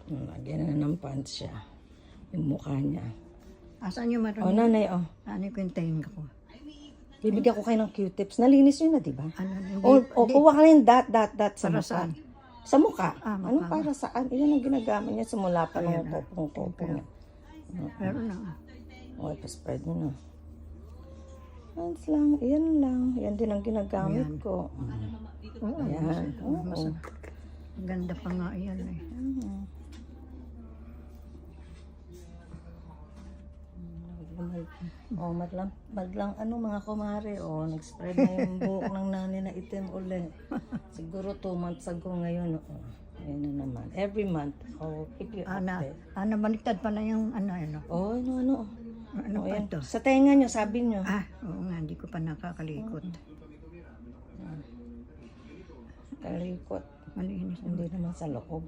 Lagyan na ng pants siya. Yung mukha niya. Asan yung Oh, marami? nanay, oh. Ano yung kwentahin ko? Bibigyan ko kayo ng Q-tips. Nalinis yun na, di ba? Ano, hindi, O kuha ka na yung dot sa Para mukha. saan? Sa mukha. Ah, Ano mukha. para saan? Iyan ang ginagamit niya simula pa Ayan ng na. kopong-kopong niya. Pero na. Okay, pa-spread mo na. Hands lang. Iyan lang. Yan din ang ginagamit Ayan. ko. Oo, Ayan. Oo. ganda pa nga yan eh. Oh, madlang ano mga kumare, oh, nag-spread na yung buhok ng nanay na itim uli. Siguro 2 months ago ngayon, oh. Ayan na naman. Every month, oh, keep you update. Baliktad pala yung ano. Oh, ano. Ano Oh, pa yan. ito? Sa tenga nyo, sabi nyo. Oo nga, hindi ko pa nakakalikot. Kalikot. Malinis. Hindi naman sa loob.